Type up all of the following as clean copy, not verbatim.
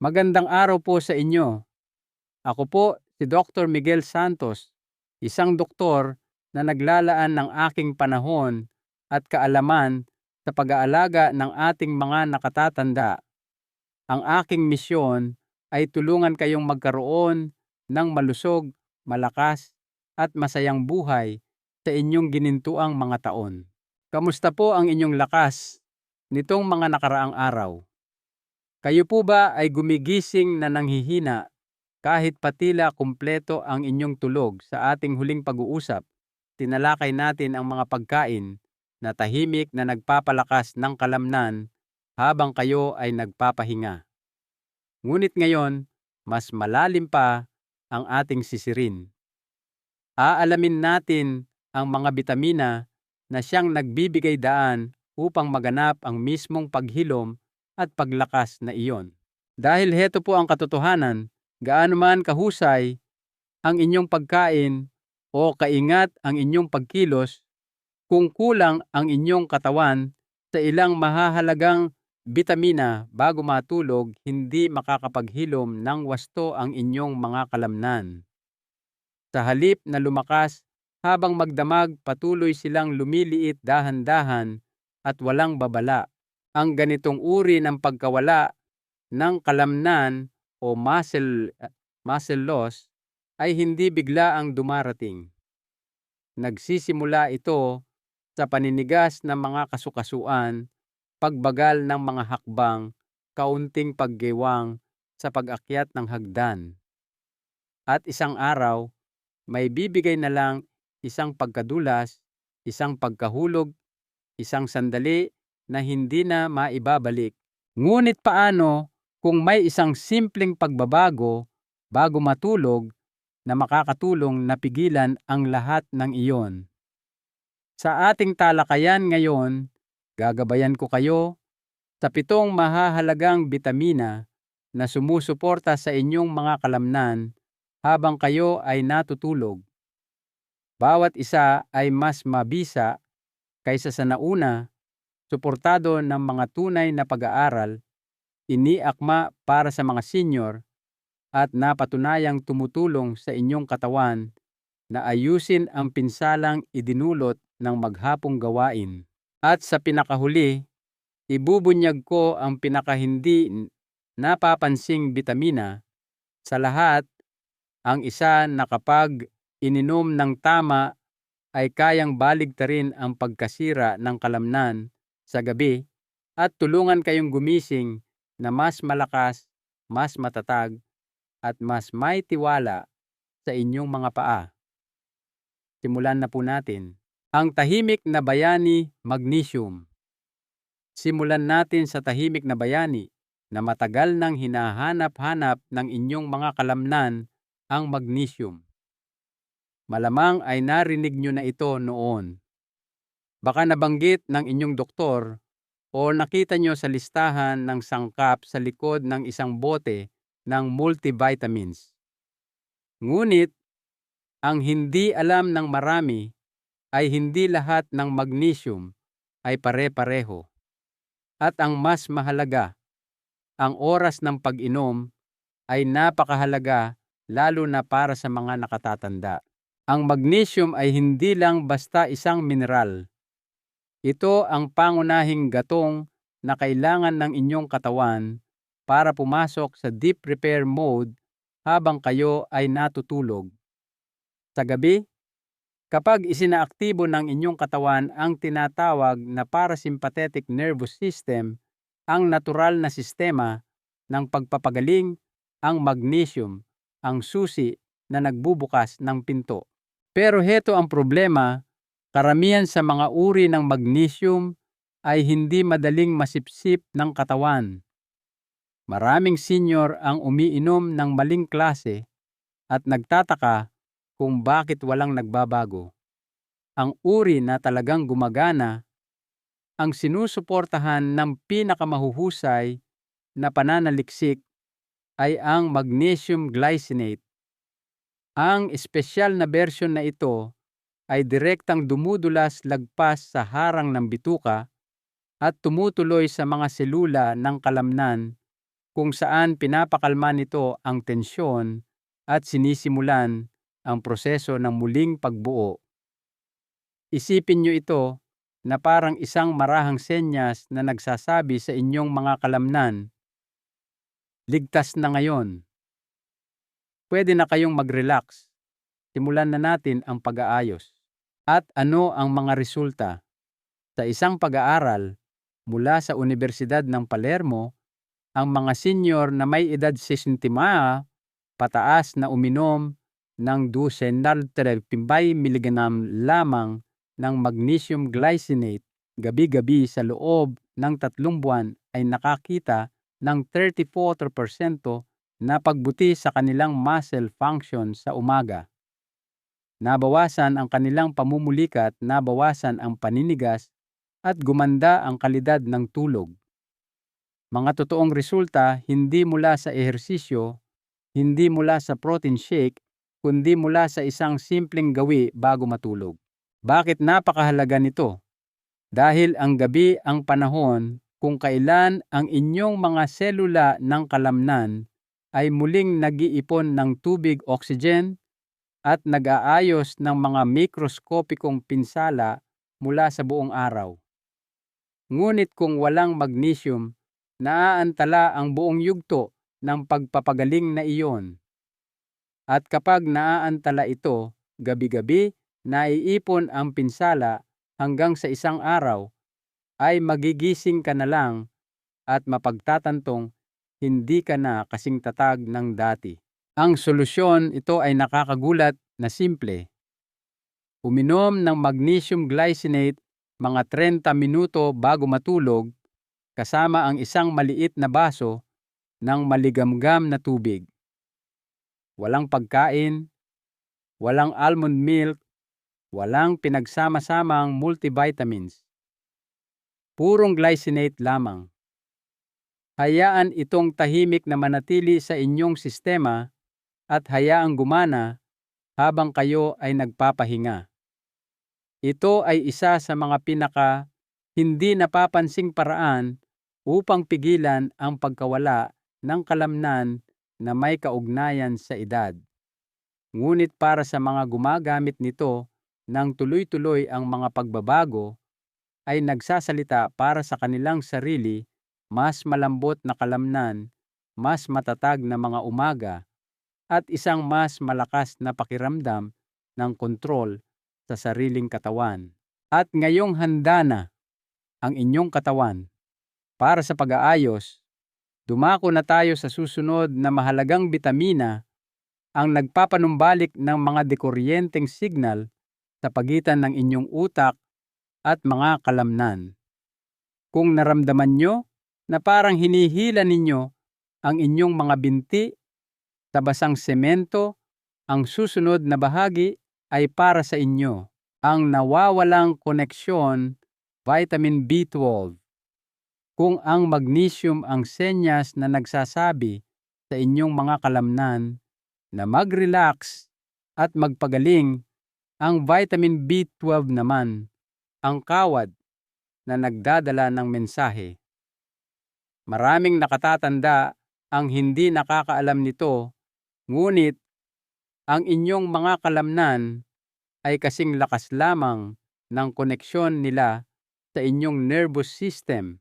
Magandang araw po sa inyo. Ako po si Dr. Miguel Santos, isang doktor na naglalaan ng aking panahon at kaalaman sa pag-aalaga ng ating mga nakatatanda. Ang aking misyon ay tulungan kayong magkaroon ng malusog, malakas at masayang buhay sa inyong ginintuang mga taon. Kamusta po ang inyong lakas nitong mga nakaraang araw? Kayo po ba ay gumigising na nanghihina kahit patila kumpleto ang inyong tulog? Sa ating huling pag-uusap, tinalakay natin ang mga pagkain na tahimik na nagpapalakas ng kalamnan habang kayo ay nagpapahinga. Ngunit ngayon, mas malalim pa ang ating sisirin. Aalamin natin ang mga bitamina na siyang nagbibigay daan upang maganap ang mismong paghilom at paglakas na iyon. Dahil heto po ang katotohanan, gaano man kahusay ang inyong pagkain o kaingat ang inyong pagkilos, kung kulang ang inyong katawan sa ilang mahahalagang bitamina bago matulog, hindi makakapaghilom ng wasto ang inyong mga kalamnan. Sa halip na lumakas habang magdamag, patuloy silang lumiliit dahan-dahan at walang babala. Ang ganitong uri ng pagkawala ng kalamnan o muscle loss ay hindi bigla ang dumarating. Nagsisimula ito sa paninigas ng mga kasukasuan, pagbagal ng mga hakbang, kaunting paggiwang sa pag-akyat ng hagdan. At isang araw, may bibigay na lang isang pagkadulas, isang pagkahulog, isang sandali na hindi na maibabalik. Ngunit paano kung may isang simpleng pagbabago bago matulog na makakatulong na pigilan ang lahat ng iyon? Sa ating talakayan ngayon, gagabayan ko kayo sa 7 mahahalagang bitamina na sumusuporta sa inyong mga kalamnan habang kayo ay natutulog. Bawat isa ay mas mabisa kaysa sa nauna, suportado ng mga tunay na pag-aaral, iniakma para sa mga senior at napatunayang tumutulong sa inyong katawan na ayusin ang pinsalang idinulot ng maghapong gawain. At sa pinakahuli, ibubunyag ko ang pinakahindi napapansing bitamina sa lahat, ang isa na kapag ininom ng tama ay kayang baligtarin ang pagkasira ng kalamnan sa gabi at tulungan kayong gumising na mas malakas, mas matatag, at mas may tiwala sa inyong mga paa. Simulan na po natin. Ang tahimik na bayani, magnesium. Simulan natin sa tahimik na bayani na matagal nang hinahanap-hanap ng inyong mga kalamnan, ang magnesium. Malamang ay narinig nyo na ito noon. Baka nabanggit ng inyong doktor o nakita nyo sa listahan ng sangkap sa likod ng isang bote ng multivitamins. Ngunit, ang hindi alam ng marami ay hindi lahat ng magnesium ay pare-pareho. At ang mas mahalaga, ang oras ng pag-inom ay napakahalaga, lalo na para sa mga nakatatanda. Ang magnesium ay hindi lang basta isang mineral. Ito ang pangunahing gatong na kailangan ng inyong katawan para pumasok sa deep repair mode habang kayo ay natutulog. Sa gabi, kapag isinaaktibo ng inyong katawan ang tinatawag na parasympathetic nervous system, ang natural na sistema ng pagpapagaling, ang magnesium, ang susi na nagbubukas ng pinto. Pero heto ang problema, karamihan sa mga uri ng magnesium ay hindi madaling masipsip ng katawan. Maraming senior ang umiinom ng maling klase at nagtataka kung bakit walang nagbabago. Ang uri na talagang gumagana, ang sinusuportahan ng pinakamahuhusay na pananaliksik, ay ang magnesium glycinate. Ang espesyal na bersyon na ito ay direktang dumudulas lagpas sa harang ng bituka at tumutuloy sa mga selula ng kalamnan kung saan pinapakalma nito ang tensyon at sinisimulan ang proseso ng muling pagbuo. Isipin nyo ito na parang isang marahang senyas na nagsasabi sa inyong mga kalamnan, ligtas na ngayon. Pwede na kayong mag-relax. Simulan na natin ang pag-aayos. At ano ang mga resulta? Sa isang pag-aaral mula sa Universidad ng Palermo, ang mga senior na may edad 65 pataas na uminom ng 235 mg lamang ng magnesium glycinate gabi-gabi sa loob ng 3 buwan ay nakakita ng 34% na pagbuti sa kanilang muscle function sa umaga. Nabawasan ang kanilang pamumulikat, nabawasan ang paninigas, at gumanda ang kalidad ng tulog. Mga totoong resulta hindi mula sa ehersisyo, hindi mula sa protein shake, kundi mula sa isang simpleng gawi bago matulog. Bakit napakahalaga nito? Dahil ang gabi ang panahon kung kailan ang inyong mga selula ng kalamnan ay muling nag-iipon ng tubig, oxygen, at nag-aayos ng mga mikroskopikong pinsala mula sa buong araw. Ngunit kung walang magnesium, naaantala ang buong yugto ng pagpapagaling na iyon. At kapag naaantala ito, gabi-gabi, naiipon ang pinsala hanggang sa isang araw, ay magigising ka na lang at mapagtatantong hindi ka na kasing tatag ng dati. Ang solusyon ito ay nakakagulat na simple. Uminom ng magnesium glycinate mga 30 minuto bago matulog kasama ang isang maliit na baso ng maligamgam na tubig. Walang pagkain, walang almond milk, walang pinagsama-samang multivitamins. Purong glycinate lamang. Hayaan itong tahimik na manatili sa inyong sistema at hayaang gumana habang kayo ay nagpapahinga. Ito ay isa sa mga hindi napapansing paraan upang pigilan ang pagkawala ng kalamnan na may kaugnayan sa edad. Ngunit para sa mga gumagamit nito ng tuloy-tuloy ang mga pagbabago, ay nagsasalita para sa kanilang sarili, mas malambot na kalamnan, mas matatag na mga umaga, at isang mas malakas na pakiramdam ng kontrol sa sariling katawan. At ngayong handa na ang inyong katawan para sa pag-aayos, dumako na tayo sa susunod na mahalagang bitamina, ang nagpapanumbalik ng mga dekuryenteng signal sa pagitan ng inyong utak at mga kalamnan. Kung naramdaman nyo na parang hinihila ninyo ang inyong mga binti sa basang semento, ang susunod na bahagi ay para sa inyo. Ang nawawalang koneksyon, vitamin B12. Kung ang magnesium ang senyas na nagsasabi sa inyong mga kalamnan na mag-relax at magpagaling, ang vitamin B12 naman ang kawad na nagdadala ng mensahe. Maraming nakatatanda ang hindi nakakaalam nito, ngunit ang inyong mga kalamnan ay kasing lakas lamang ng koneksyon nila sa inyong nervous system.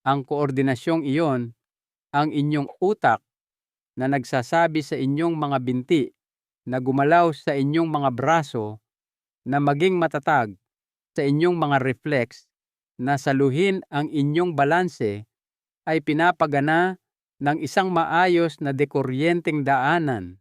Ang koordinasyong iyon, ang inyong utak na nagsasabi sa inyong mga binti na gumalaw sa inyong mga braso, na maging matatag sa inyong mga reflex, na saluhin ang inyong balanse, ay pinapagana ng isang maayos na dekuryenteng daanan.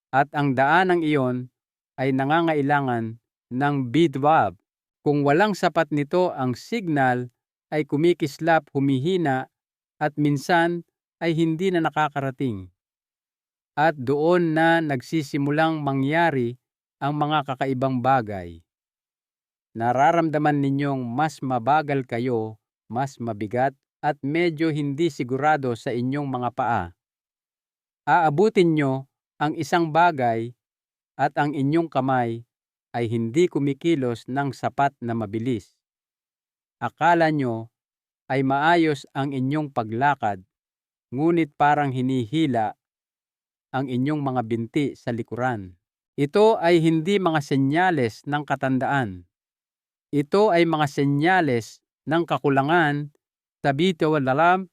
At ang daanang iyon ay nangangailangan ng B12. Kung walang sapat nito, ang signal ay kumikislap, humihina, at minsan ay hindi na nakakarating. At doon na nagsisimulang mangyari ang mga kakaibang bagay. Nararamdaman ninyong mas mabagal kayo, mas mabigat, at medyo hindi sigurado sa inyong mga paa. Aabutin nyo ang isang bagay at ang inyong kamay ay hindi kumikilos ng sapat na mabilis. Akala nyo ay maayos ang inyong paglakad, ngunit parang hinihila ang inyong mga binti sa likuran. Ito ay hindi mga senyales ng katandaan. Ito ay mga senyales ng kakulangan sa bitaw dalam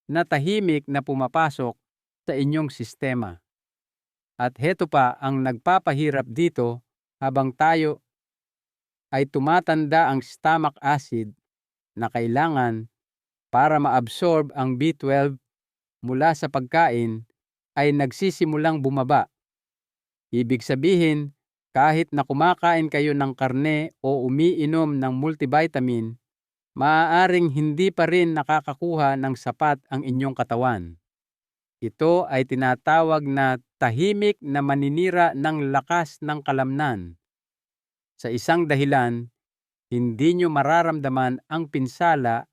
na tahimik na pumapasok sa inyong sistema. At heto pa ang nagpapahirap dito, habang tayo ay tumatanda, ang stomach acid na kailangan para maabsorb ang B12 mula sa pagkain ay nagsisimulang bumaba. Ibig sabihin, kahit na kumakain kayo ng karne o umiinom ng multivitamin, maaaring hindi pa rin nakakakuha ng sapat ang inyong katawan. Ito ay tinatawag na tahimik na maninira ng lakas ng kalamnan. Sa isang dahilan, hindi nyo mararamdaman ang pinsala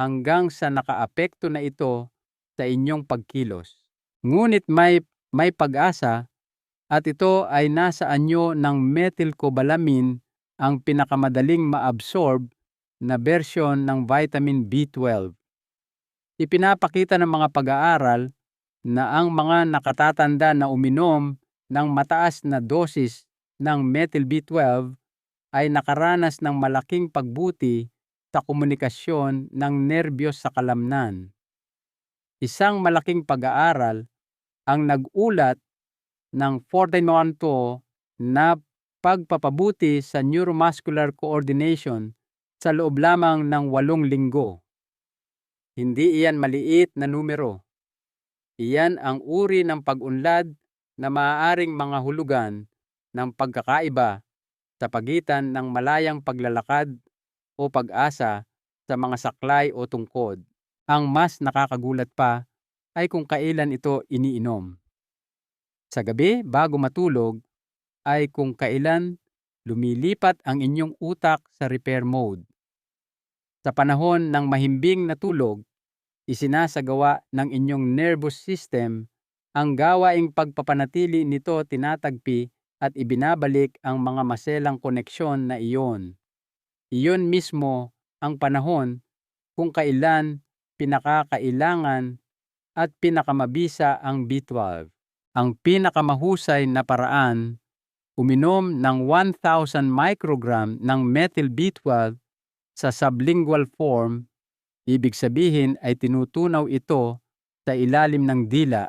hanggang sa nakaapekto na ito sa inyong pagkilos. Ngunit may pag-asa, at ito ay nasa anyo ng methylcobalamin, ang pinakamadaling maabsorb na bersyon ng vitamin B12. Ipinapakita ng mga pag-aaral na ang mga nakatatanda na uminom ng mataas na dosis ng methyl B12 ay nakaranas ng malaking pagbuti sa komunikasyon ng nerbiyos sa kalamnan. Isang malaking pag-aaral ang nag-ulat ng 14.2 na pagpapabuti sa neuromuscular coordination sa loob lamang ng 8 linggo. Hindi iyan maliit na numero. Iyan ang uri ng pag-unlad na maaaring mga hulugan ng pagkakaiba sa pagitan ng malayang paglalakad o pag-asa sa mga saklay o tungkod. Ang mas nakakagulat pa ay kung kailan ito iniinom. Sa gabi bago matulog ay kung kailan lumilipat ang inyong utak sa repair mode. Sa panahon ng mahimbing na tulog, isinasagawa ng inyong nervous system ang gawaing pagpapanatili nito, tinatagpi at ibinabalik ang mga maselang koneksyon na iyon. Iyon mismo ang panahon kung kailan pinakakailangan at pinakamabisa ang B12. Ang pinakamahusay na paraan, uminom ng 1,000 microgram ng methyl B12 sa sublingual form. Ibig sabihin ay tinutunaw ito sa ilalim ng dila.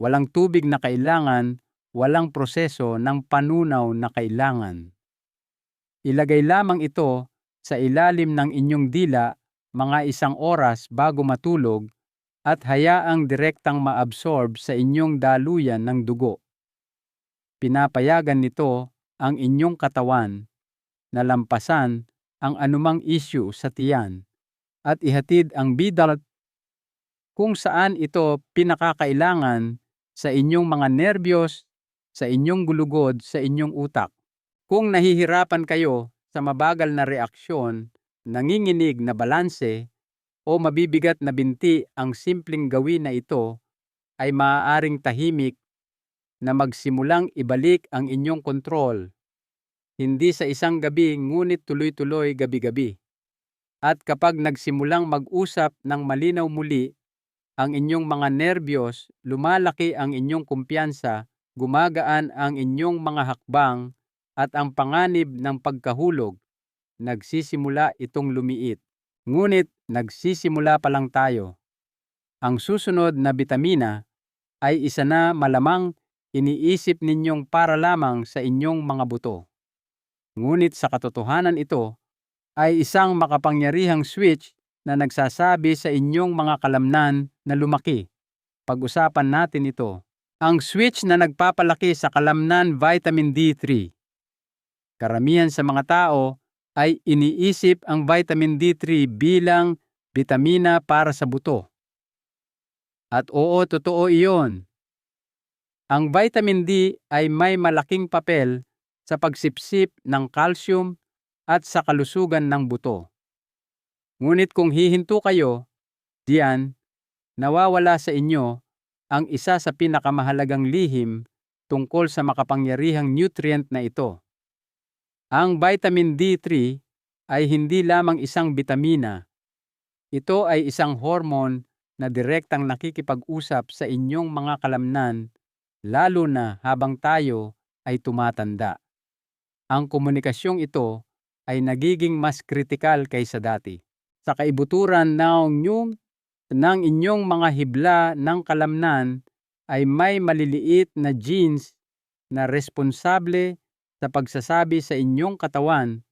Walang tubig na kailangan, walang proseso ng panunaw na kailangan. Ilagay lamang ito sa ilalim ng inyong dila mga 1 oras bago matulog at hayaang direktang maabsorb sa inyong daluyan ng dugo. Pinapayagan nito ang inyong katawan na lampasan ang anumang issue sa tiyan at ihatid ang B12 kung saan ito pinakakailangan, sa inyong mga nerbiyos, sa inyong gulugod, sa inyong utak. Kung nahihirapan kayo sa mabagal na reaksyon, nanginginig na balanse, o mabibigat na binti, ang simpleng gawin na ito ay maaaring tahimik na magsimulang ibalik ang inyong kontrol. Hindi sa isang gabi, ngunit tuloy-tuloy gabi-gabi. At kapag nagsimulang mag-usap ng malinaw muli ang inyong mga nerbiyos, lumalaki ang inyong kumpiyansa, gumagaan ang inyong mga hakbang, at ang panganib ng pagkahulog, nagsisimula itong lumiit. Ngunit nagsisimula pa lang tayo. Ang susunod na bitamina ay isa na malamang iniisip ninyong para lamang sa inyong mga buto. Ngunit sa katotohanan ito ay isang makapangyarihang switch na nagsasabi sa inyong mga kalamnan na lumaki. Pag-usapan natin ito. Ang switch na nagpapalaki sa kalamnan vitamin D3. Karamihan sa mga tao ay iniisip ang vitamin D3 bilang bitamina para sa buto. At oo, totoo iyon. Ang vitamin D ay may malaking papel sa pagsipsip ng calcium at sa kalusugan ng buto. Ngunit kung hihinto kayo, diyan, nawawala sa inyo ang isa sa pinakamahalagang lihim tungkol sa makapangyarihang nutrient na ito. Ang vitamin D3 ay hindi lamang isang bitamina. Ito ay isang hormone na direktang nakikipag-usap sa inyong mga kalamnan, lalo na habang tayo ay tumatanda. Ang komunikasyong ito ay nagiging mas kritikal kaysa dati. Sa kaibuturan ng inyong mga hibla ng kalamnan ay may maliliit na genes na responsable sa pagsasabi sa inyong katawan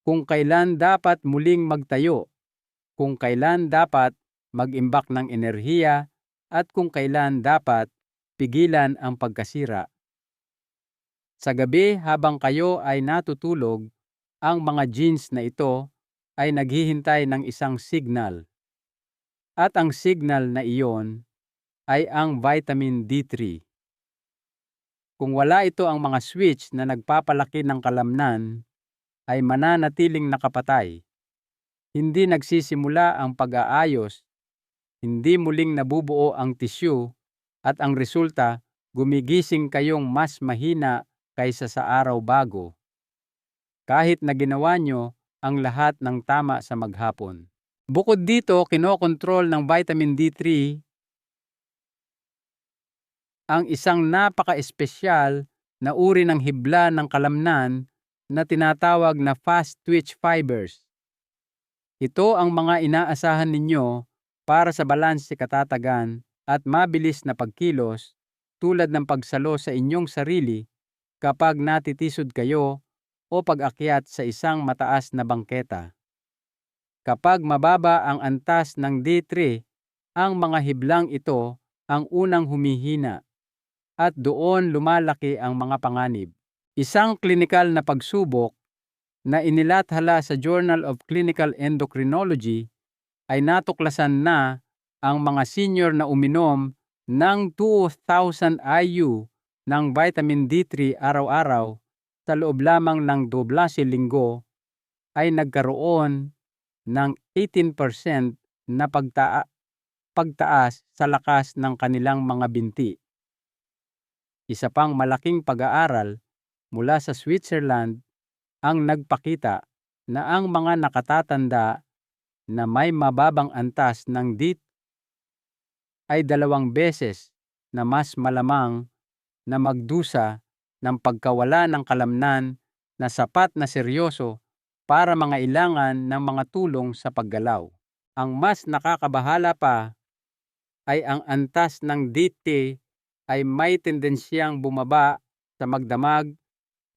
kung kailan dapat muling magtayo, kung kailan dapat mag-imbak ng enerhiya, at kung kailan dapat pigilan ang pagkasira. Sa gabi habang kayo ay natutulog, ang mga genes na ito ay naghihintay ng isang signal. At ang signal na iyon ay ang vitamin D3. Kung wala ito, ang mga switch na nagpapalaki ng kalamnan ay mananatiling nakapatay. Hindi nagsisimula ang pag-aayos, hindi muling nabubuo ang tissue, at ang resulta, gumigising kayong mas mahina kaysa sa araw bago, kahit na ginawa nyo ang lahat ng tama sa maghapon. Bukod dito, kinokontrol ng vitamin D3 ang isang napaka-espesyal na uri ng hibla ng kalamnan na tinatawag na fast-twitch fibers. Ito ang mga inaasahan ninyo para sa balanse, katatagan, at mabilis na pagkilos, tulad ng pagsalo sa inyong sarili kapag natitisod kayo o pag-akyat sa isang mataas na bangketa. Kapag mababa ang antas ng D3, ang mga hiblang ito ang unang humihina, at doon lumalaki ang mga panganib. Isang klinikal na pagsubok na inilathala sa Journal of Clinical Endocrinology ay natuklasan na ang mga senior na uminom ng 2,000 IU ng vitamin D3 araw-araw sa loob lamang ng 12 linggo ay nagkaroon ng 18% na pagtaas sa lakas ng kanilang mga binti. Isa pang malaking pag-aaral mula sa Switzerland ang nagpakita na ang mga nakatatanda na may mababang antas ng D3 ay 2 beses na mas malamang na magdusa ng pagkawala ng kalamnan na sapat na seryoso para mangailangan ng mga tulong sa paggalaw. Ang mas nakakabahala pa ay ang antas ng D3 ay may tendensyang bumaba sa magdamag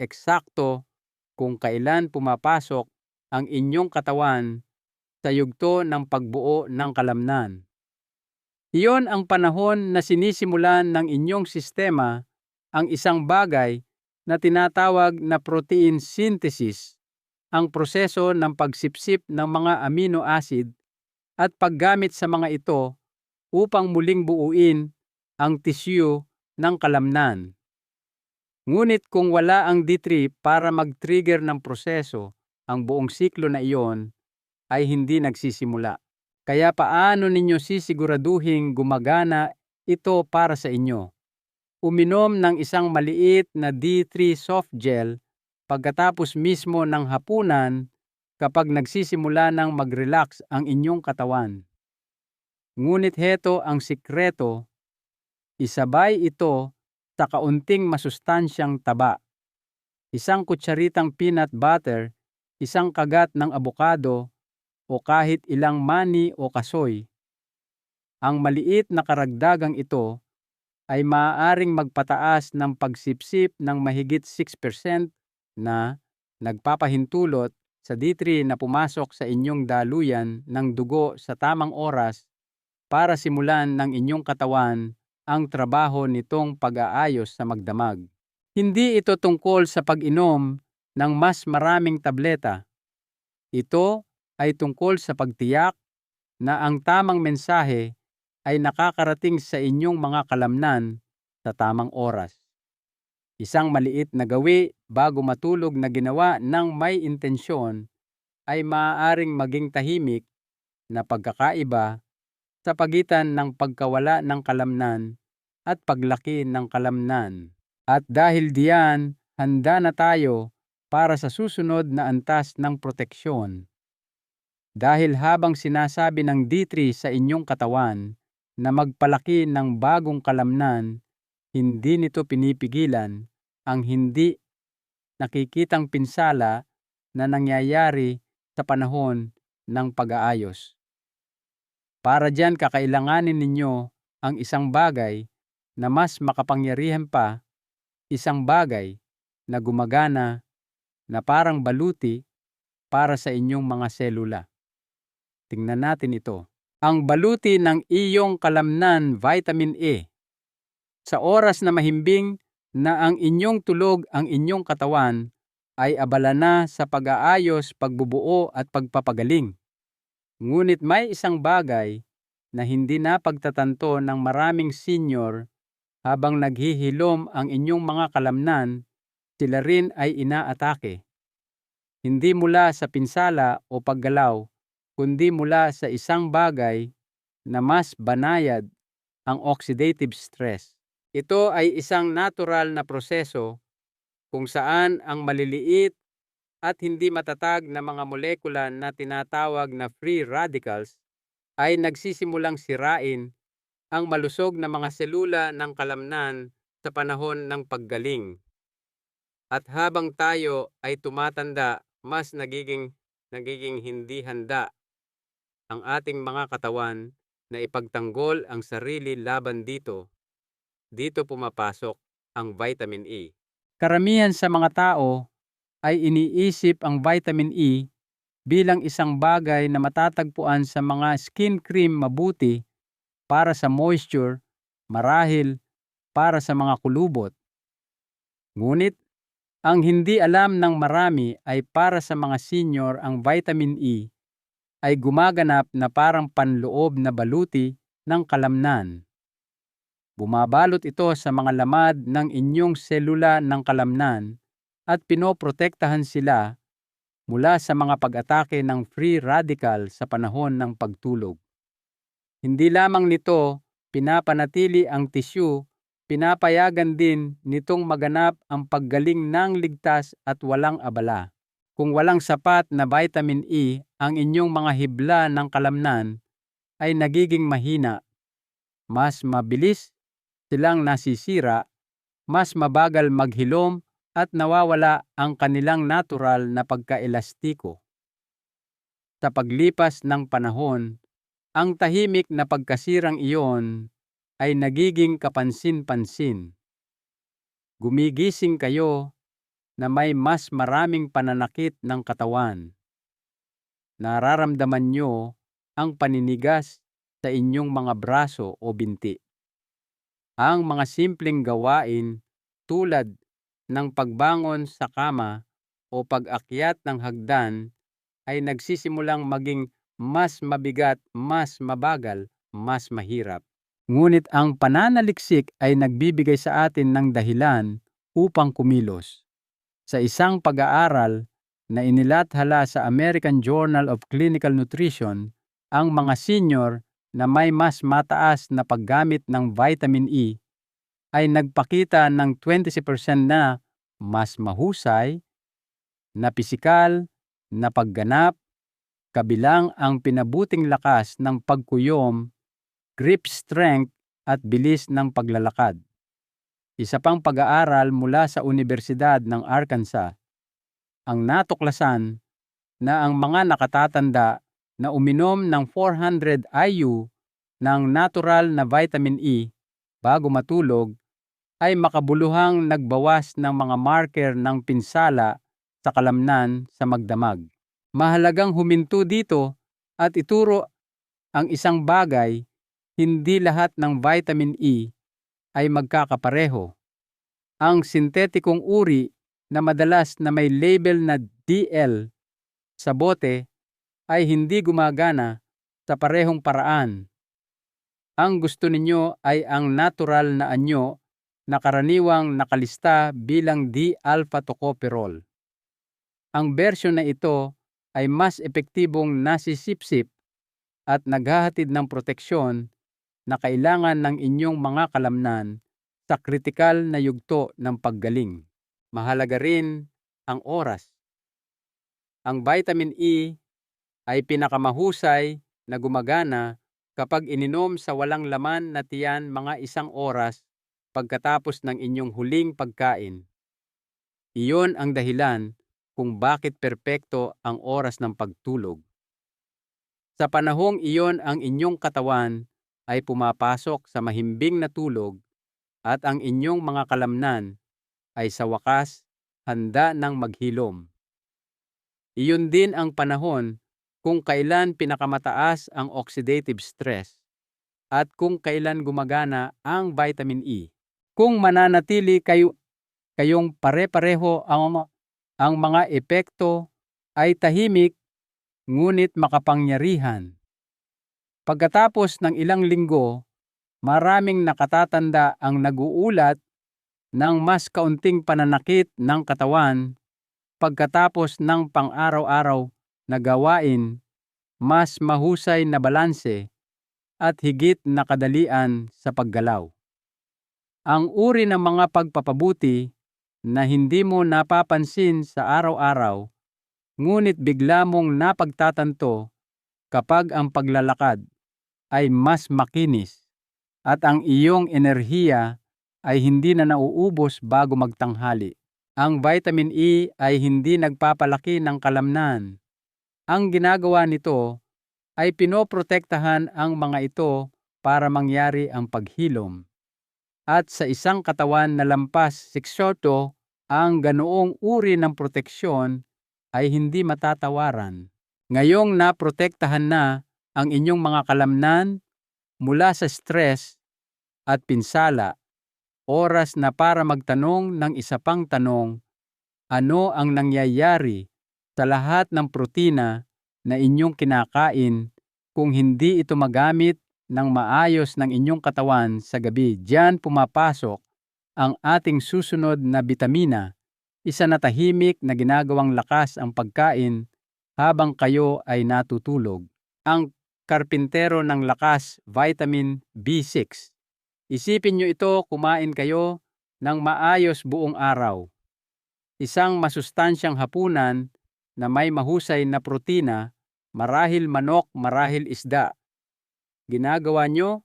eksakto kung kailan pumapasok ang inyong katawan sa yugto ng pagbuo ng kalamnan. Iyon ang panahon na sinisimulan ng inyong sistema ang isang bagay na tinatawag na protein synthesis, ang proseso ng pagsipsip ng mga amino acid at paggamit sa mga ito upang muling buuin ang tissue ng kalamnan. Ngunit kung wala ang D3 para mag-trigger ng proseso, ang buong siklo na iyon ay hindi nagsisimula. Kaya paano ninyo sisiguraduhing gumagana ito para sa inyo? Uminom ng isang maliit na D3 soft gel pagkatapos mismo ng hapunan kapag nagsisimula ng mag-relax ang inyong katawan. Ngunit heto ang sikreto, isabay ito sa kaunting masustansyang taba, isang kutsaritang peanut butter, isang kagat ng abokado, o kahit ilang mani o kasoy. Ang maliit na karagdagang ito ay maaaring magpataas ng pagsipsip ng mahigit 6% na nagpapahintulot sa D3 na pumasok sa inyong daluyan ng dugo sa tamang oras para simulan ng inyong katawan ang trabaho nitong pag-aayos sa magdamag. Hindi ito tungkol sa pag-inom ng mas maraming tableta. Ito ay tungkol sa pagtiyak na ang tamang mensahe ay nakakarating sa inyong mga kalamnan sa tamang oras. Isang maliit na gawi bago matulog na ginawa ng may intensyon ay maaaring maging tahimik na pagkakaiba sa pagitan ng pagkawala ng kalamnan at paglaki ng kalamnan. At dahil diyan, handa na tayo para sa susunod na antas ng proteksyon. Dahil habang sinasabi ng D3 sa inyong katawan na magpalaki ng bagong kalamnan, hindi nito pinipigilan ang hindi nakikitang pinsala na nangyayari sa panahon ng pag-aayos. Para diyan kakailanganin ninyo ang isang bagay na mas makapangyarihan pa, isang bagay na gumagana na parang baluti para sa inyong mga selula. Tingnan natin ito. Ang baluti ng iyong kalamnan, vitamin A. Sa oras na mahimbing na ang inyong tulog ang inyong katawan ay abala na sa pag-aayos, pagbubuo at pagpapagaling. Ngunit may isang bagay na hindi na pagtatanto ng maraming senior habang naghihilom ang inyong mga kalamnan, sila rin ay inaatake. Hindi mula sa pinsala o paggalaw, kundi mula sa isang bagay na mas banayad, ang oxidative stress. Ito ay isang natural na proseso kung saan ang maliliit at hindi matatag na mga molekula na tinatawag na free radicals ay nagsisimulang sirain ang malusog na mga selula ng kalamnan sa panahon ng paggaling. At habang tayo ay tumatanda, mas nagiging hindi handa ang ating mga katawan na ipagtanggol ang sarili laban dito. Dito pumapasok ang vitamin E. Karamihan sa mga tao ay iniisip ang vitamin E bilang isang bagay na matatagpuan sa mga skin cream, mabuti para sa moisture, marahil para sa mga kulubot. Ngunit ang hindi alam ng marami ay para sa mga senior, ang vitamin E ay gumaganap na parang panloob na baluti ng kalamnan. Bumabalot ito sa mga lamad ng inyong selula ng kalamnan at pinoprotektahan sila mula sa mga pag-atake ng free radical sa panahon ng pagtulog. Hindi lamang nito pinapanatili ang tissue, pinapayagan din nitong maganap ang paggaling ng ligtas at walang abala. Kung walang sapat na vitamin E, ang inyong mga hibla ng kalamnan ay nagiging mahina. Mas mabilis silang nasisira, mas mabagal maghilom at nawawala ang kanilang natural na pagkaelastiko. Sa paglipas ng panahon, ang tahimik na pagkasirang iyon ay nagiging kapansin-pansin. Gumigising kayo na may mas maraming pananakit ng katawan. Nararamdaman nyo ang paninigas sa inyong mga braso o binti. Ang mga simpleng gawain tulad ng pagbangon sa kama o pag-akyat ng hagdan ay nagsisimulang maging mas mabigat, mas mabagal, mas mahirap. Ngunit ang pananaliksik ay nagbibigay sa atin ng dahilan upang kumilos. Sa isang pag-aaral na inilathala sa American Journal of Clinical Nutrition, ang mga senior na may mas mataas na paggamit ng vitamin E ay nagpakita ng 20% na mas mahusay na pisikal na pagganap, kabilang ang pinabuting lakas ng pagkuyom, grip strength at bilis ng paglalakad. Isa pang pag-aaral mula sa Universidad ng Arkansas ang natuklasan na ang mga nakatatanda na uminom ng 400 IU ng natural na vitamin E bago matulog ay makabuluhang nagbawas ng mga marker ng pinsala sa kalamnan sa magdamag. Mahalagang huminto dito at ituro ang isang bagay: hindi lahat ng vitamin E ay magkakapareho. Ang sintetikong uri na madalas na may label na DL sa bote ay hindi gumagana sa parehong paraan. Ang gusto ninyo ay ang natural na anyo na karaniwang nakalista bilang D-alpha tocopherol. Ang bersyon na ito ay mas epektibong nasisipsip at naghahatid ng proteksyon na kailangan ng inyong mga kalamnan sa kritikal na yugto ng paggaling. Mahalaga rin ang oras. Ang vitamin E ay pinakamahusay na gumagana kapag ininom sa walang laman na tiyan mga 1 oras pagkatapos ng inyong huling pagkain. Iyon ang dahilan kung bakit perpekto ang oras ng pagtulog. Sa panahong iyon ang inyong katawan ay pumapasok sa mahimbing na tulog at ang inyong mga kalamnan ay sa wakas handa ng maghilom. Iyon din ang panahon kung kailan pinakamataas ang oxidative stress at kung kailan gumagana ang vitamin E. Kung mananatili kayong pare-pareho ang mga epekto ay tahimik ngunit makapangyarihan. Pagkatapos ng ilang linggo, maraming nakatatanda ang naguulat ng mas kaunting pananakit ng katawan pagkatapos ng pang-araw-araw na gawain, mas mahusay na balanse at higit na kadalian sa paggalaw. Ang uri ng mga pagpapabuti na hindi mo napapansin sa araw-araw, ngunit bigla mong napagtatanto kapag ang paglalakad ay mas makinis at ang iyong enerhiya ay hindi na nauubos bago magtanghali. Ang vitamin E ay hindi nagpapalaki ng kalamnan. Ang ginagawa nito ay pinoprotektahan ang mga ito para mangyari ang paghilom. At sa isang katawan na lampas 6 ang ganoong uri ng proteksyon ay hindi matatawaran. Ngayong naprotektahan na ang inyong mga kalamnan mula sa stress at pinsala, oras na para magtanong ng isa pang tanong, ano ang nangyayari sa lahat ng protina na inyong kinakain kung hindi ito magamit ng maayos ng inyong katawan sa gabi? Diyan pumapasok ang ating susunod na bitamina, isa na tahimik na ginagawang lakas ang pagkain habang kayo ay natutulog. Ang karpintero ng lakas, vitamin B6. Isipin nyo ito, kumain kayo ng maayos buong araw. Isang masustansyang hapunan na may mahusay na protina, marahil manok, marahil isda. Ginagawa nyo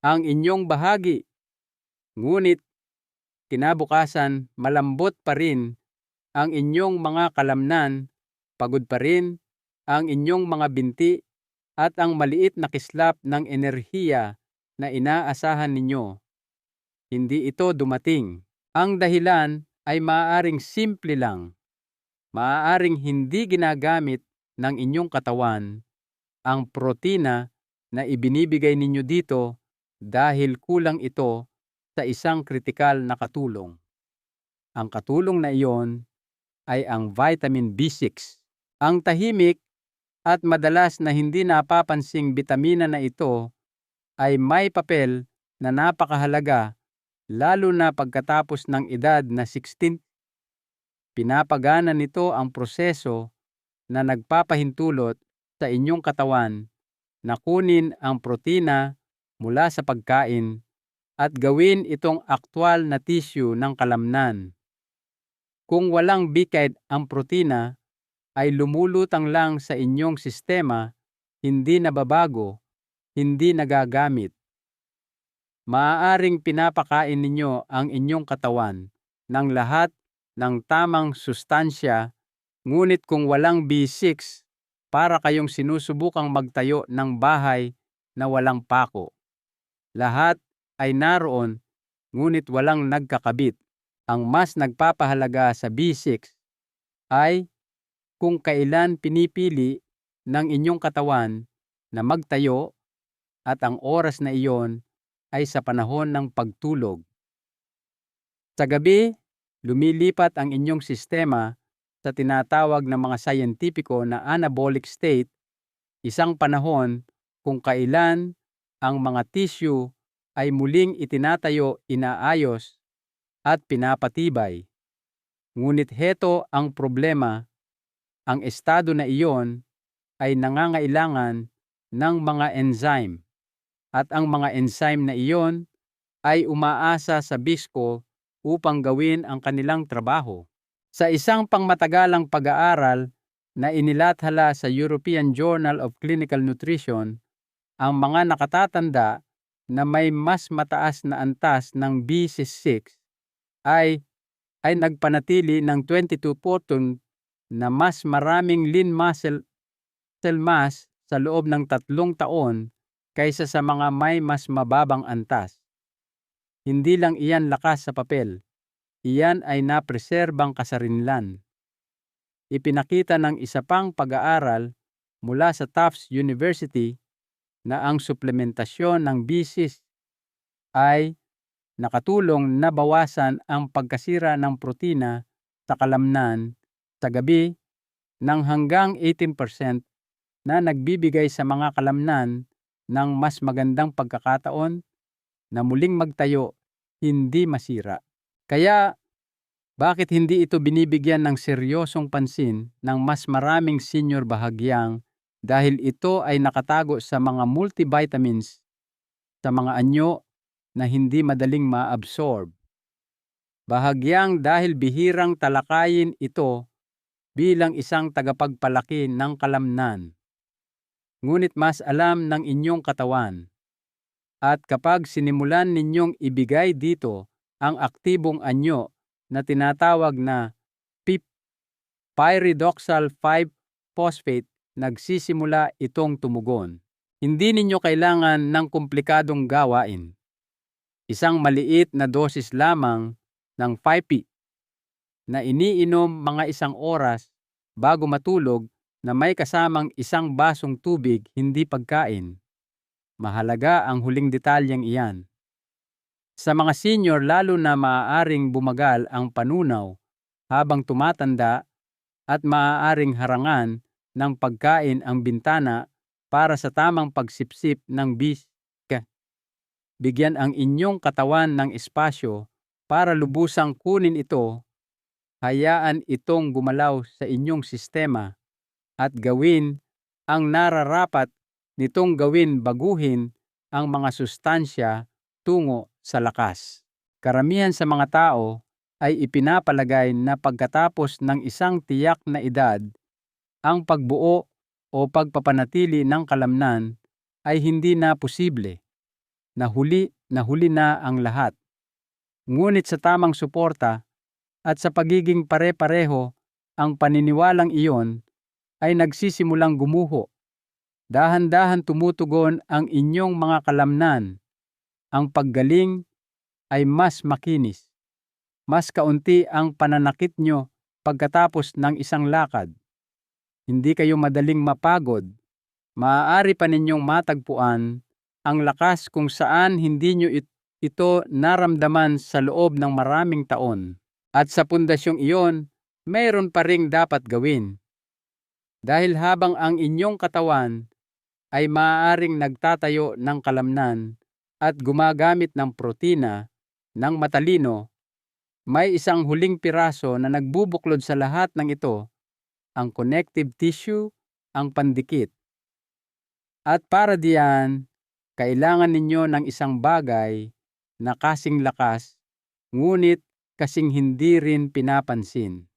ang inyong bahagi. Ngunit kinabukasan malambot pa rin ang inyong mga kalamnan, pagod pa rin ang inyong mga binti at ang maliit na kislap ng enerhiya na inaasahan ninyo. Hindi ito dumating. Ang dahilan ay maaaring simple lang. Maaaring hindi ginagamit ng inyong katawan ang protina na ibinibigay ninyo dito dahil kulang ito sa isang kritikal na katulong. Ang katulong na iyon ay ang vitamin B6. Ang tahimik at madalas na hindi napapansing bitamina na ito ay may papel na napakahalaga lalo na pagkatapos ng edad na 16. Pinapagana nito ang proseso na nagpapahintulot sa inyong katawan na kunin ang protina mula sa pagkain at gawin itong aktwal na tissue ng kalamnan. Kung walang bikid ang protina ay lumulutang lang sa inyong sistema, hindi nababago, hindi nagagamit. Maaaring pinapakain ninyo ang inyong katawan ng lahat ng tamang sustansya, ngunit kung walang B6, para kayong sinusubukang magtayo ng bahay na walang pako. Lahat ay naroon, ngunit walang nagkakabit. Ang mas nagpapahalaga sa B6 ay kung kailan pinipili ng inyong katawan na magtayo at ang oras na iyon ay sa panahon ng pagtulog. Sa gabi, lumilipat ang inyong sistema sa tinatawag ng mga scientifico na anabolic state, isang panahon kung kailan ang mga tissue ay muling itinatayo, inaayos at pinapatibay. Ngunit heto ang problema, ang estado na iyon ay nangangailangan ng mga enzyme at ang mga enzyme na iyon ay umaasa sa bisko upang gawin ang kanilang trabaho. Sa isang pangmatagalang pag-aaral na inilathala sa European Journal of Clinical Nutrition, Ang mga nakatatanda na may mas mataas na antas ng B6 ay nagpanatili ng 22% na mas maraming lean muscle mass sa loob ng 3 taon kaysa sa mga may mas mababang antas. Hindi lang iyan lakas sa papel, iyan ay napreserbang kasarinlan. Ipinakita ng isa pang pag-aaral mula sa Tufts University na ang suplementasyon ng B6 ay nakatulong na bawasan ang pagkasira ng protina sa kalamnan sa gabi ng hanggang 18% na nagbibigay sa mga kalamnan ng mas magandang pagkakataon na muling magtayo, hindi masira. Kaya, bakit hindi ito binibigyan ng seryosong pansin ng mas maraming senior bahagyang dahil ito ay nakatago sa mga multivitamins sa mga anyo na hindi madaling ma-absorb. Bahagyang dahil bihirang talakayin ito bilang isang tagapagpalaki ng kalamnan. Ngunit mas alam ng inyong katawan. At kapag sinimulan ninyong ibigay dito ang aktibong anyo na tinatawag na pyridoxal 5-phosphate, nagsisimula itong tumugon. Hindi ninyo kailangan ng komplikadong gawain. Isang maliit na dosis lamang ng 5P na iniinom mga 1 oras bago matulog na may kasamang 1 basong tubig, hindi pagkain. Mahalaga ang huling detalyeng iyan. Sa mga senior, lalo na maaaring bumagal ang panunaw habang tumatanda at maaaring harangan ng pagkain ang bintana para sa tamang pagsipsip ng B6. Bigyan ang inyong katawan ng espasyo para lubusang kunin ito. Hayaan itong gumalaw sa inyong sistema at gawin ang nararapat nitong gawin, baguhin ang mga sustansya tungo sa lakas. Karamihan sa mga tao ay ipinapalagay na pagkatapos ng isang tiyak na edad, ang pagbuo o pagpapanatili ng kalamnan ay hindi na posible. Nahuli na ang lahat. Ngunit sa tamang suporta at sa pagiging pare-pareho, ang paniniwalang iyon ay nagsisimulang gumuho. Dahan-dahan tumutugon ang inyong mga kalamnan. Ang paggaling ay mas makinis. Mas kaunti ang pananakit nyo pagkatapos ng isang lakad. Hindi kayo madaling mapagod. Maaari pa ninyong matagpuan ang lakas kung saan hindi nyo ito naramdaman sa loob ng maraming taon. At sa pundasyong iyon, mayroon pa ring dapat gawin. Dahil habang ang inyong katawan ay maaaring nagtatayo ng kalamnan at gumagamit ng protina ng matalino, may isang huling piraso na nagbubuklod sa lahat ng ito, ang connective tissue, ang pandikit. At para diyan, kailangan ninyo ng isang bagay na kasing lakas, ngunit kasing hindi rin pinapansin.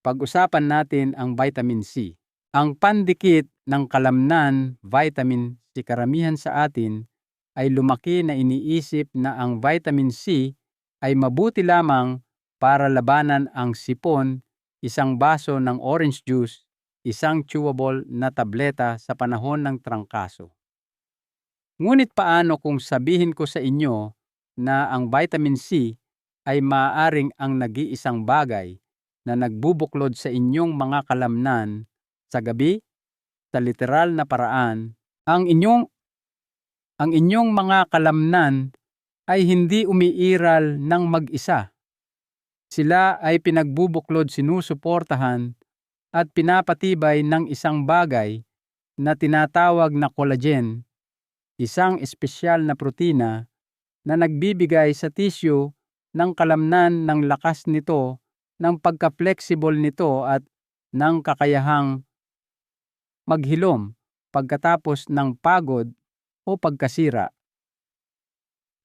Pag-usapan natin ang vitamin C. Ang pandikit ng kalamnan, vitamin C, karamihan sa atin ay lumaki na iniisip na ang vitamin C ay mabuti lamang para labanan ang sipon, 1 baso ng orange juice, 1 chewable na tableta sa panahon ng trangkaso. Ngunit paano kung sabihin ko sa inyo na ang vitamin C ay maaaring ang nag-iisang bagay na nagbubuklod sa inyong mga kalamnan sa gabi? Sa literal na paraan, ang inyong mga kalamnan ay hindi umiiral ng mag-isa. Sila ay pinagbubuklod, sinusuportahan at pinapatibay ng isang bagay na tinatawag na collagen, isang espesyal na protina na nagbibigay sa tissue ng kalamnan ng lakas nito, ng pagka-flexible nito at ng kakayahang maghilom pagkatapos ng pagod o pagkasira.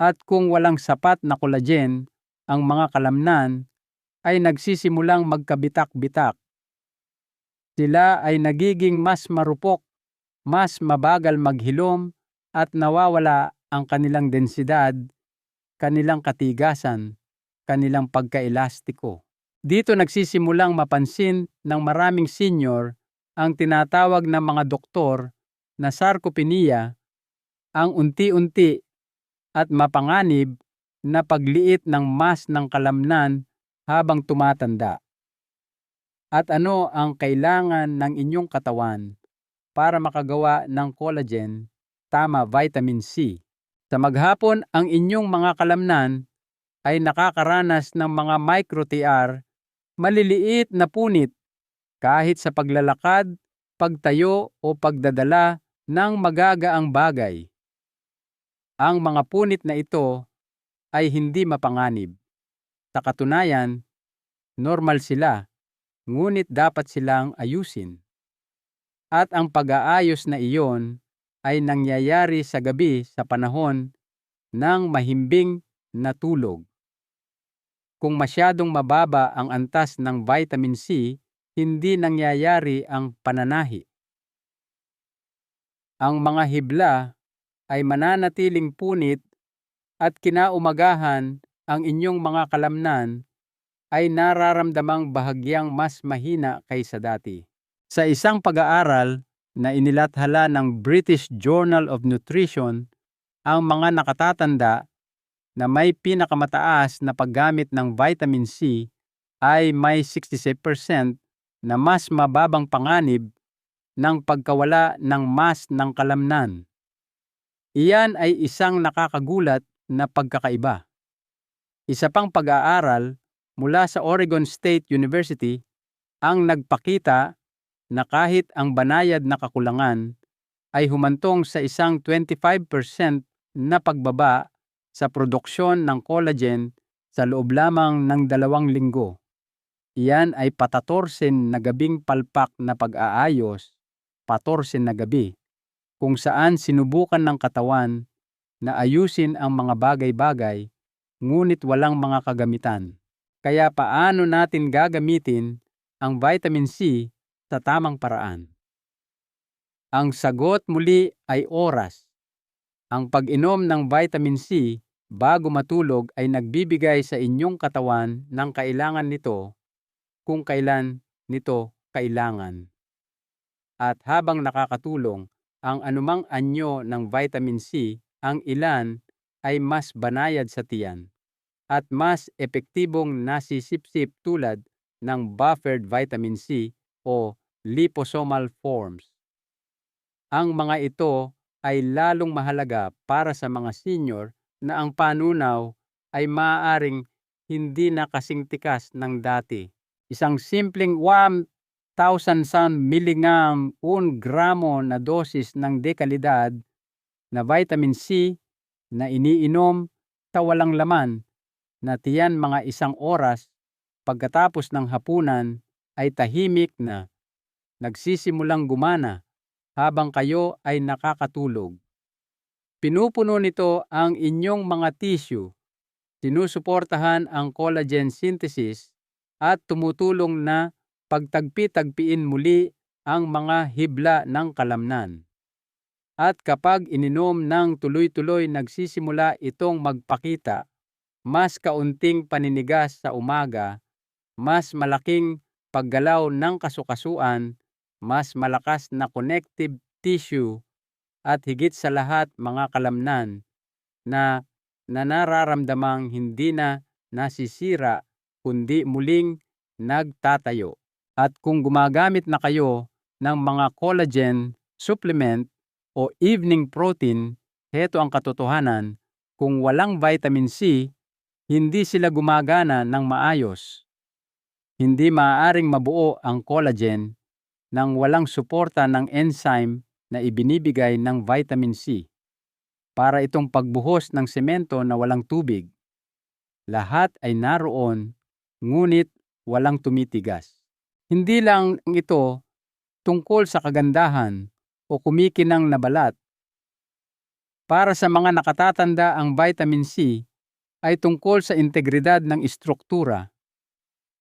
At kung walang sapat na collagen, ang mga kalamnan ay nagsisimulang magkabitak-bitak. Sila ay nagiging mas marupok mas mabagal maghilom at nawawala ang kanilang densidad, kanilang katigasan, kanilang pagkaelastiko. Dito nagsisimulang mapansin ng maraming senior ang tinatawag ng mga doktor na sarcopenia, ang unti-unti at mapanganib na pagliit ng mas ng kalamnan habang tumatanda. At ano ang kailangan ng inyong katawan para makagawa ng collagen, tama vitamin C? Sa maghapon, ang inyong mga kalamnan ay nakakaranas ng mga micro-TR, maliliit na punit kahit sa paglalakad, pagtayo o pagdadala ng magagaang bagay. Ang mga punit na ito ay hindi mapanganib. Sa katunayan, normal sila, ngunit dapat silang ayusin. At ang pag-aayos na iyon ay nangyayari sa gabi sa panahon ng mahimbing na tulog. Kung masyadong mababa ang antas ng vitamin C, hindi nangyayari ang pananahi. Ang mga hibla ay mananatiling punit at kinaumagahan ang inyong mga kalamnan ay nararamdamang bahagyang mas mahina kaysa dati. Sa isang pag-aaral na inilathala ng British Journal of Nutrition, ang mga nakatatanda na may pinakamataas na paggamit ng vitamin C ay may 66% na mas mababang panganib ng pagkawala ng mas ng kalamnan. Iyan ay isang nakakagulat na pagkakaiba. Isa pang pag-aaral mula sa Oregon State University ang nagpakita na kahit ang banayad na kakulangan ay humantong sa isang 25% na pagbaba sa produksyon ng collagen sa loob lamang ng 2 linggo. Iyan ay 14 na gabing palpak na pag-aayos, 14 na gabi, kung saan sinubukan ng katawan na ayusin ang mga bagay-bagay, ngunit walang mga kagamitan. Kaya paano natin gagamitin ang vitamin C sa tamang paraan? Ang sagot muli ay oras. Ang pag-inom ng vitamin C bago matulog ay nagbibigay sa inyong katawan ng kailangan nito kung kailan nito kailangan. At habang nakakatulong ang anumang anyo ng vitamin C, ang ilan ay mas banayad sa tiyan at mas epektibong nasisipsip tulad ng buffered vitamin C o liposomal forms. Ang mga ito ay lalong mahalaga para sa mga senior na ang panunaw ay maaaring hindi na kasing tikas ng dati. Isang simpleng 1,000 miligram 1 gramo na dosis ng dekalidad na vitamin C na iniinom sa walang laman na tiyan mga 1 oras pagkatapos ng hapunan ay tahimik na nagsisimulang gumana habang kayo ay nakakatulog. Pinupuno nito ang inyong mga tissue, sinusuportahan ang collagen synthesis at tumutulong na pagtagpi-tagpiin muli ang mga hibla ng kalamnan. At kapag ininom ng tuloy-tuloy, nagsisimula itong magpakita mas kaunting paninigas sa umaga, mas malaking paggalaw ng kasukasuan, mas malakas na connective tissue, at higit sa lahat mga kalamnan na nararamdamang hindi na nasisira kundi muling nagtatayo. At kung gumagamit na kayo ng mga collagen supplement o evening protein, heto ang katotohanan, kung walang vitamin C, hindi sila gumagana ng maayos. Hindi maaaring mabuo ang collagen nang walang suporta ng enzyme na ibinibigay ng vitamin C. Para itong pagbuhos ng semento na walang tubig. Lahat ay naroon, ngunit walang tumitigas. Hindi lang ito tungkol sa kagandahan o kumikinang na balat. Para sa mga nakatatanda, ang vitamin C ay tungkol sa integridad ng istruktura.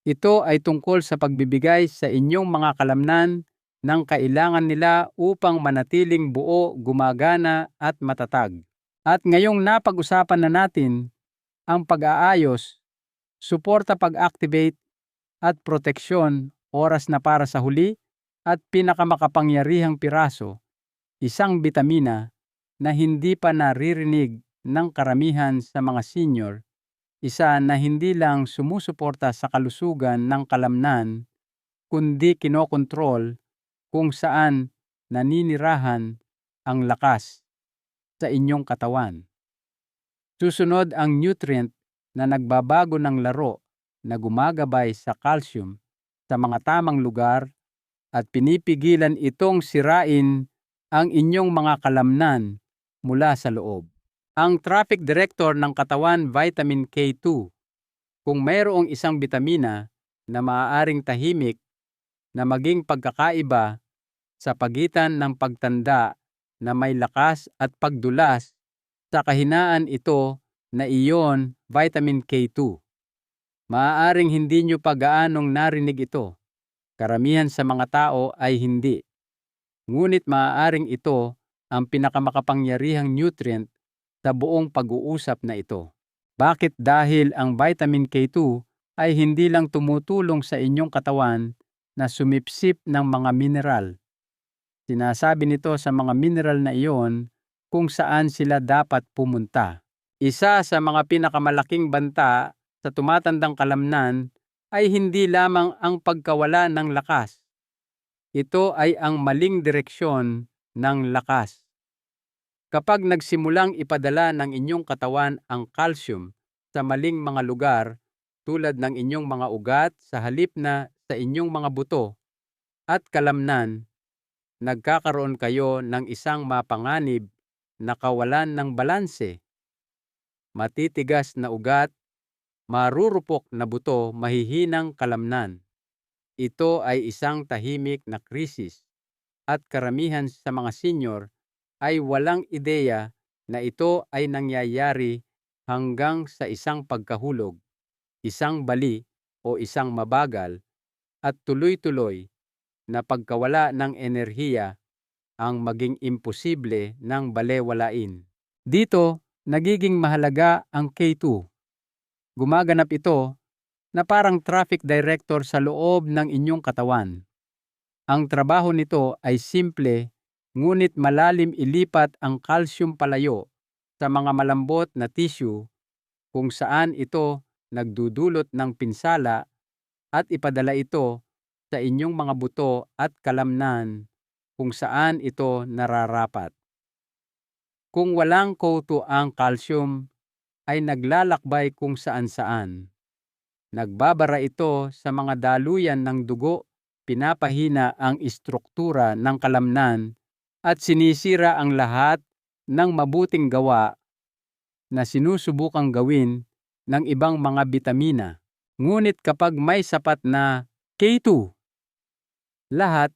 Ito ay tungkol sa pagbibigay sa inyong mga kalamnan ng kailangan nila upang manatiling buo, gumagana at matatag. At ngayong napag-usapan na natin ang pag-aayos, suporta pag-activate at proteksyon, oras na para sa huli at pinakamakapangyarihang piraso, isang bitamina na hindi pa naririnig ng karamihan sa mga senior, isa na hindi lang sumusuporta sa kalusugan ng kalamnan, kundi kinokontrol kung saan naninirahan ang lakas sa inyong katawan. Susunod ang nutrient na nagbabago ng laro na gumagabay sa calcium sa mga tamang lugar at pinipigilan itong sirain ang inyong mga kalamnan mula sa loob. Ang traffic director ng katawan, vitamin K2. Kung mayroong isang bitamina na maaaring tahimik na maging pagkakaiba sa pagitan ng pagtanda na may lakas at pagdulas, sa kahinaan ito na iyon, vitamin K2. Maaaring hindi nyo pa gaanong narinig ito. Karamihan sa mga tao ay hindi. Ngunit maaaring ito ang pinakamakapangyarihang nutrient sa buong pag-uusap na ito. Bakit? Dahil ang vitamin K2 ay hindi lang tumutulong sa inyong katawan na sumipsip ng mga mineral. Sinasabi nito sa mga mineral na iyon kung saan sila dapat pumunta. Isa sa mga pinakamalaking banta sa tumatandang kalamnan ay hindi lamang ang pagkawala ng lakas. Ito ay ang maling direksyon ng lakas. Kapag nagsimulang ipadala ng inyong katawan ang calcium sa maling mga lugar tulad ng inyong mga ugat sa halip na sa inyong mga buto at kalamnan, nagkakaroon kayo ng isang mapanganib na kawalan ng balanse. Matitigas na ugat, marurupok na buto, mahihinang kalamnan. Ito ay isang tahimik na krisis at karamihan sa mga senior ay walang ideya na ito ay nangyayari hanggang sa isang pagkahulog, isang bali o isang mabagal at tuloy-tuloy na pagkawala ng enerhiya ang maging imposible ng balewalain. Dito, nagiging mahalaga ang K2. Gumaganap ito na parang traffic director sa loob ng inyong katawan. Ang trabaho nito ay simple, ngunit malalim. Ilipat ang calcium palayo sa mga malambot na tissue kung saan ito nagdudulot ng pinsala at ipadala ito sa inyong mga buto at kalamnan kung saan ito nararapat. Kung walang K2, ang calcium ay naglalakbay kung saan-saan. Nagbabara ito sa mga daluyan ng dugo, pinapahina ang istruktura ng kalamnan at sinisira ang lahat ng mabuting gawa na sinusubukang gawin ng ibang mga bitamina. Ngunit kapag may sapat na K2, lahat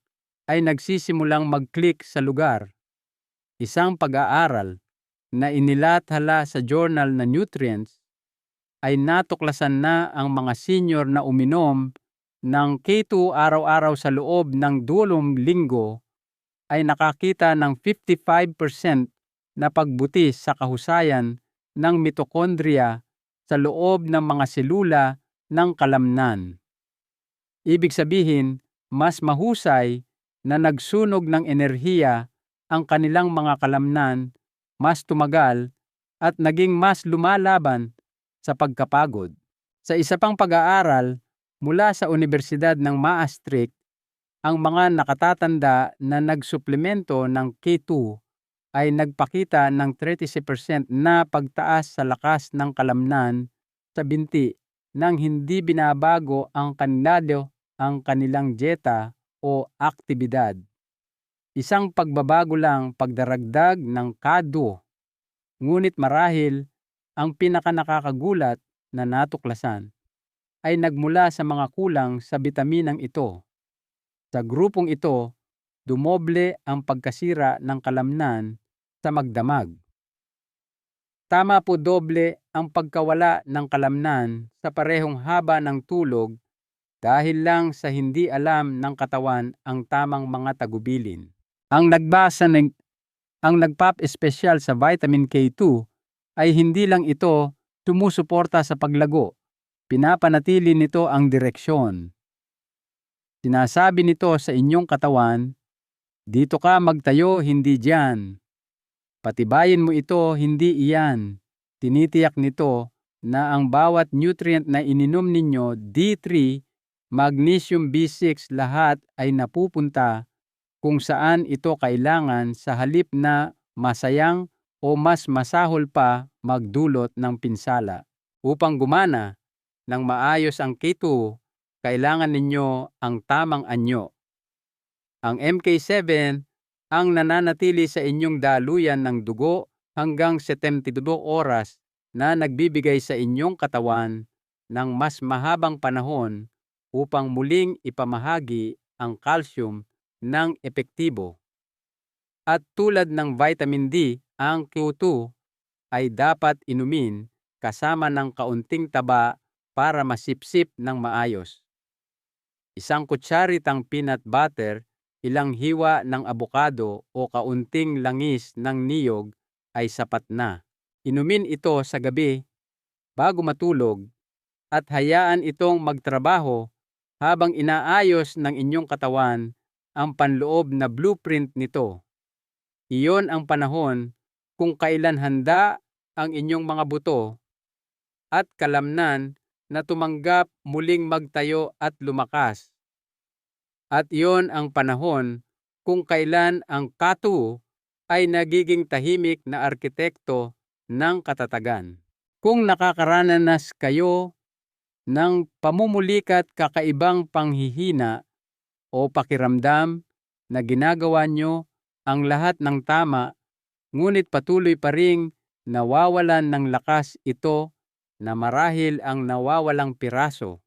ay nagsisimulang mag-click sa lugar. Isang pag-aaral na inilathala sa journal na Nutrients ay natuklasan na ang mga senior na uminom ng K2 araw-araw sa loob ng 2 linggo ay nakakita ng 55% na pagbuti sa kahusayan ng mitokondriya sa loob ng mga selula ng kalamnan. Ibig sabihin, mas mahusay na nagsunog ng enerhiya ang kanilang mga kalamnan, mas tumagal at naging mas lumalaban sa pagkapagod. Sa isa pang pag-aaral mula sa Universidad ng Maastricht, ang mga nakatatanda na nagsuplemento ng K2 ay nagpakita ng 36% na pagtaas sa lakas ng kalamnan sa binti nang hindi binabago ang kanilang dieta o aktibidad. Isang pagbabago lang, pagdaragdag ng K2. Ngunit marahil ang pinakanakakagulat na natuklasan ay nagmula sa mga kulang sa bitaminang ito. Sa grupong ito, dumoble ang pagkasira ng kalamnan sa magdamag. Tama po, doble ang pagkawala ng kalamnan sa parehong haba ng tulog dahil lang sa hindi alam ng katawan ang tamang mga tagubilin. Ang nagpap-espesyal sa vitamin K2 ay hindi lang ito sumusuporta sa paglago, pinapanatili nito ang direksyon. Sinasabi nito sa inyong katawan, dito ka magtayo, hindi diyan. Patibayin mo ito, hindi iyan. Tinitiyak nito na ang bawat nutrient na ininom ninyo, D3, magnesium, B6, lahat ay napupunta kung saan ito kailangan sa halip na masayang o mas masahol pa magdulot ng pinsala. Upang gumana ng maayos ang K2, kailangan ninyo ang tamang anyo. Ang MK7 ang nananatili sa inyong daluyan ng dugo hanggang 72 oras na nagbibigay sa inyong katawan ng mas mahabang panahon upang muling ipamahagi ang calcium ng epektibo. At tulad ng vitamin D, ang Q2 ay dapat inumin kasama ng kaunting taba para masipsip ng maayos. Isang kutsaritang peanut butter, ilang hiwa ng abokado o kaunting langis ng niyog ay sapat na. Inumin ito sa gabi bago matulog at hayaan itong magtrabaho habang inaayos ng inyong katawan ang panloob na blueprint nito. Iyon ang panahon kung kailan handa ang inyong mga buto at kalamnan na tumanggap muling magtayo at lumakas. At iyon ang panahon kung kailan ang K2 ay nagiging tahimik na arkitekto ng katatagan. Kung nakakaranas kayo ng pamumulikat, kakaibang panghihina o pakiramdam na ginagawa nyo ang lahat ng tama, ngunit patuloy pa ring nawawalan ng lakas, ito na marahil ang nawawalang piraso.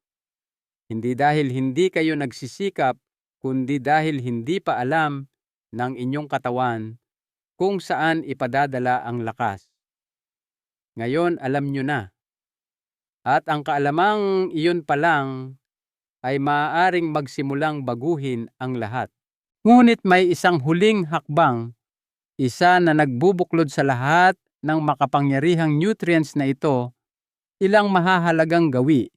Hindi dahil hindi kayo nagsisikap, kundi dahil hindi pa alam ng inyong katawan kung saan ipadadala ang lakas. Ngayon alam nyo na. At ang kaalamang iyon pa lang ay maaaring magsimulang baguhin ang lahat. Ngunit may isang huling hakbang, isa na nagbubuklod sa lahat ng makapangyarihang nutrients na ito, ilang mahahalagang gawi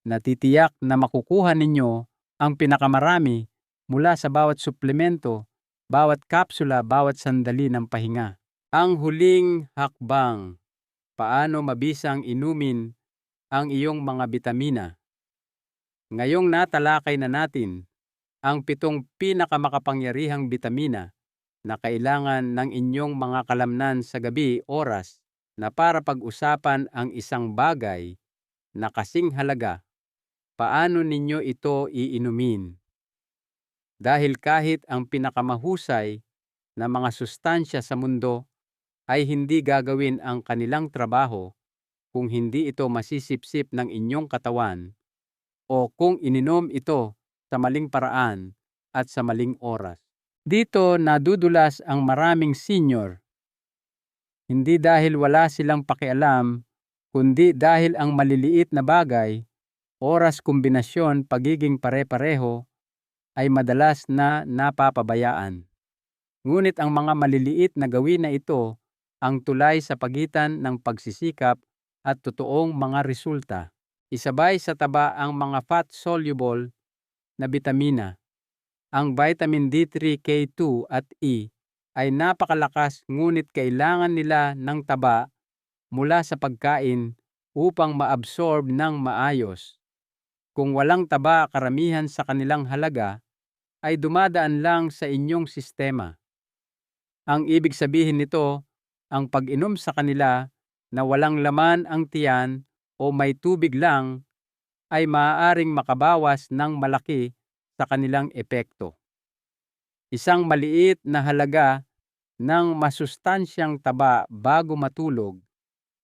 na titiyak na makukuha ninyo ang pinakamarami mula sa bawat suplemento, bawat kapsula, bawat sandali ng pahinga. Ang huling hakbang, paano mabisang inumin ang iyong mga bitamina. Ngayong natalakay na natin ang 7 pinakamakapangyarihang bitamina na kailangan ng inyong mga kalamnan sa gabi, oras na para pag-usapan ang isang bagay na kasing halaga, paano ninyo ito iinumin? Dahil kahit ang pinakamahusay na mga sustansya sa mundo ay hindi gagawin ang kanilang trabaho kung hindi ito masisipsip ng inyong katawan o kung ininom ito sa maling paraan at sa maling oras. Dito nadudulas ang maraming senior. Hindi dahil wala silang pakialam, kundi dahil ang maliliit na bagay, oras, kombinasyon, pagiging pare-pareho, ay madalas na napapabayaan. Ngunit ang mga maliliit na gawin na ito ang tulay sa pagitan ng pagsisikap at totoong mga resulta. Isabay sa taba ang mga fat-soluble na bitamina. Ang vitamin D3, K2 at E ay napakalakas, ngunit kailangan nila ng taba mula sa pagkain upang maabsorb ng maayos. Kung walang taba, karamihan sa kanilang halaga ay dumadaan lang sa inyong sistema. Ang ibig sabihin nito, ang pag-inom sa kanila na walang laman ang tiyan o may tubig lang ay maaaring makabawas ng malaki sa kanilang epekto. Isang maliit na halaga ng masustansyang taba bago matulog,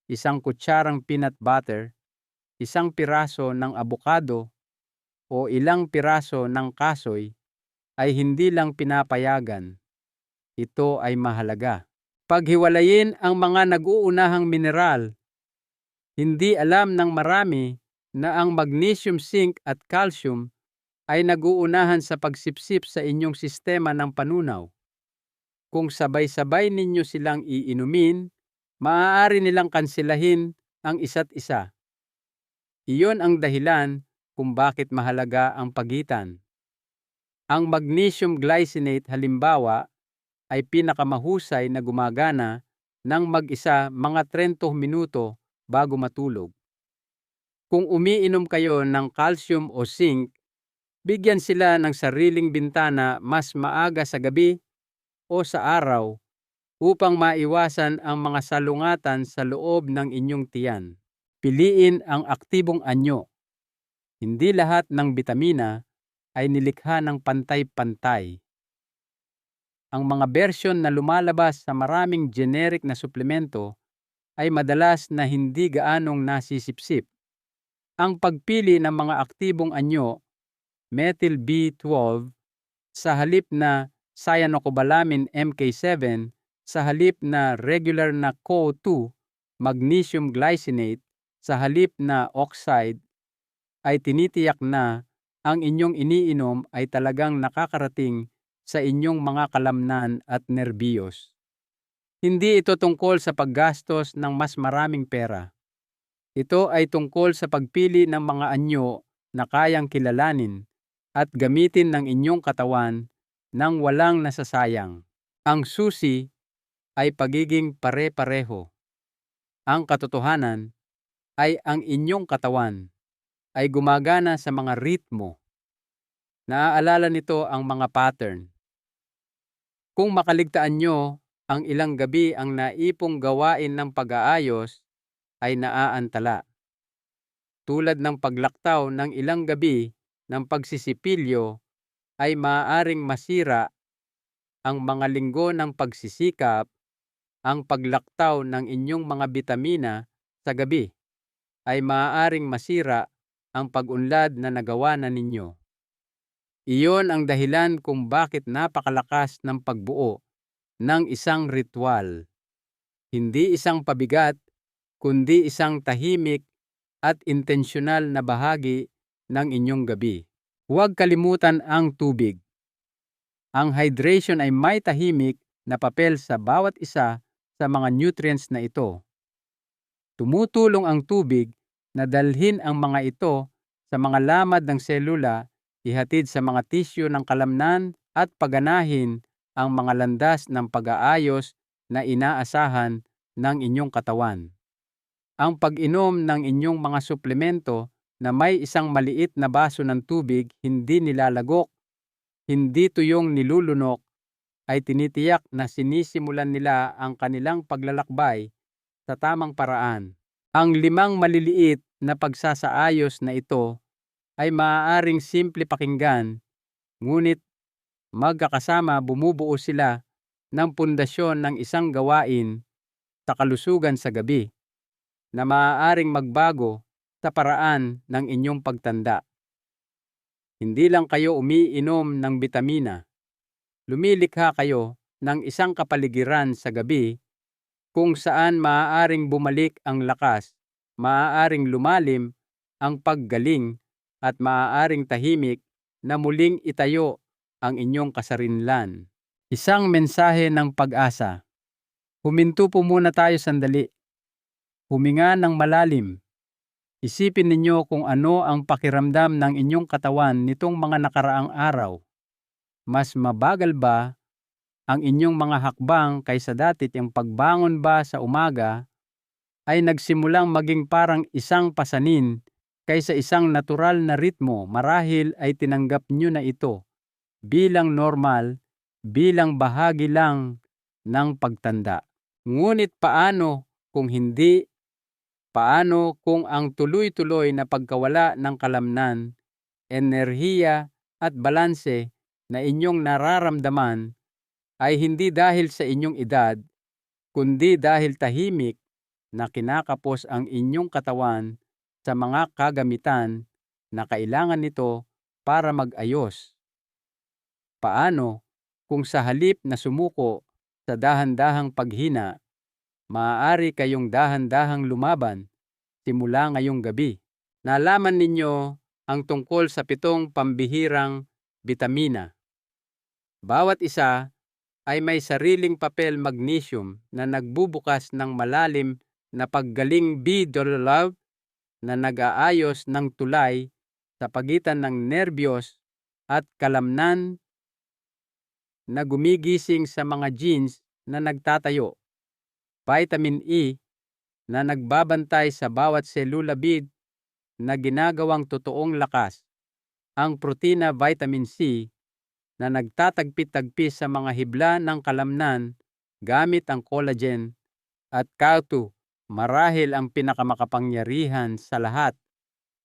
isang kutsarang peanut butter, isang piraso ng abokado o ilang piraso ng kasoy ay hindi lang pinapayagan. Ito ay mahalaga. Paghiwalayin ang mga nag-uunahang mineral. Hindi alam ng marami na ang magnesium, zinc at calcium ay nag-uunahan sa pagsipsip sa inyong sistema ng panunaw. Kung sabay-sabay ninyo silang iinumin, maaari nilang kansilahin ang isa't isa. Iyon ang dahilan kung bakit mahalaga ang pagitan. Ang magnesium glycinate halimbawa ay pinakamahusay na gumagana ng mag-isa mga 30 minuto bago matulog. Kung umiinom kayo ng calcium o zinc, bigyan sila ng sariling bintana mas maaga sa gabi o sa araw upang maiwasan ang mga salungatan sa loob ng inyong tiyan. Piliin ang aktibong anyo. Hindi lahat ng bitamina ay nilikha ng pantay-pantay. Ang mga bersyon na lumalabas sa maraming generic na suplemento ay madalas na hindi gaanong nasisipsip. Ang pagpili ng mga aktibong anyo, methyl B12, sa halip na cyanocobalamin MK7, sa halip na regular na CO2, magnesium glycinate, sa halip na oxide, ay tinitiyak na ang inyong iniinom ay talagang nakakarating sa inyong mga kalamnan at nerbiyos. Hindi ito tungkol sa paggastos ng mas maraming pera. Ito ay tungkol sa pagpili ng mga anyo na kayang kilalanin at gamitin ng inyong katawan nang walang nasasayang. Ang susi ay pagiging pare-pareho. Ang katotohanan ay ang inyong katawan ay gumagana sa mga ritmo. Naaalala nito ang mga pattern. Kung makaligtaan nyo ang ilang gabi ang naipong gawain ng pag-aayos, ay naaantala. Tulad ng paglaktaw ng ilang gabi ng pagsisipilyo, ay maaaring masira ang mga linggo ng pagsisikap. Ang paglaktaw ng inyong mga bitamina sa gabi ay maaaring masira ang pag-unlad na nagawa na ninyo. Iyon ang dahilan kung bakit napakalakas ng pagbuo ng isang ritual. Hindi isang pabigat, kundi isang tahimik at intensyonal na bahagi ng inyong gabi. Huwag kalimutan ang tubig. Ang hydration ay may tahimik na papel sa bawat isa sa mga nutrients na ito. Tumutulong ang tubig na dalhin ang mga ito sa mga lamad ng selula, ihatid sa mga tisyo ng kalamnan at paganahin ang mga landas ng pag-aayos na inaasahan ng inyong katawan. Ang pag-inom ng inyong mga suplemento na may isang maliit na baso ng tubig hindi nilalagok, hindi tuyong nilulunok, ay tinitiyak na sinisimulan nila ang kanilang paglalakbay sa tamang paraan. Ang 5 maliliit na pagsasaayos na ito ay maaaring simple pakinggan, ngunit magkakasama bumubuo sila ng pundasyon ng isang gawain sa kalusugan sa gabi na maaaring magbago sa paraan ng inyong pagtanda. Hindi lang kayo umiinom ng bitamina. Lumilikha kayo ng isang kapaligiran sa gabi kung saan maaaring bumalik ang lakas, maaaring lumalim ang paggaling, at maaaring tahimik na muling itayo ang inyong kasarinlan. Isang mensahe ng pag-asa. Huminto po muna tayo sandali. Huminga ng malalim. Isipin ninyo kung ano ang pakiramdam ng inyong katawan nitong mga nakaraang araw. Mas mabagal ba ang inyong mga hakbang kaysa dati? Ang pagbangon ba sa umaga ay nagsimulang maging parang isang pasanin kaysa isang natural na ritmo? Marahil ay tinanggap nyo na ito bilang normal, bilang bahagi lang ng pagtanda. Ngunit paano kung hindi? Paano kung ang tuloy-tuloy na pagkawala ng kalamnan, enerhiya at balanse na inyong nararamdaman ay hindi dahil sa inyong edad, kundi dahil tahimik na kinakapos ang inyong katawan sa mga kagamitan na kailangan nito para mag-ayos? Paano kung sa halip na sumuko sa dahan-dahang paghina, maaari kayong dahan-dahang lumaban simula ngayong gabi? Nalaman ninyo ang tungkol sa 7 pambihirang bitamina. Bawat isa ay may sariling papel magnesium na nagbubukas ng malalim na paggaling B12 na nag-aayos ng tulay sa pagitan ng nerbiyos at kalamnan na gumigising sa mga genes na nagtatayo. Vitamin E na nagbabantay sa bawat selula bid na ginagawang totoong lakas. Ang protina vitamin C na nagtatagpi-tagpi sa mga hibla ng kalamnan gamit ang collagen, at K2 marahil ang pinakamakapangyarihan sa lahat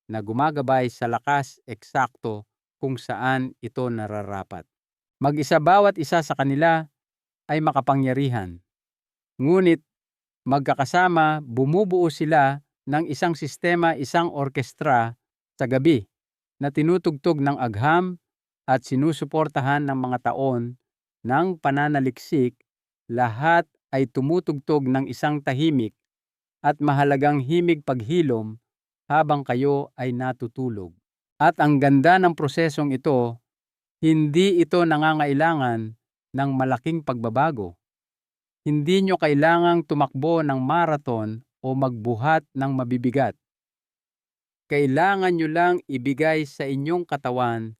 na gumagabay sa lakas eksakto kung saan ito nararapat. Mag-isa bawat isa sa kanila ay makapangyarihan. Ngunit magkakasama bumubuo sila ng isang sistema, isang orkestra sa gabi na tinutugtog ng agham at sinusuportahan ng mga taon ng pananaliksik. Lahat ay tumutugtog ng isang tahimik at mahalagang himig paghilom habang kayo ay natutulog. At ang ganda ng prosesong ito, hindi ito nangangailangan ng malaking pagbabago. Hindi nyo kailangang tumakbo ng marathon o magbuhat ng mabibigat. Kailangan nyo lang ibigay sa inyong katawan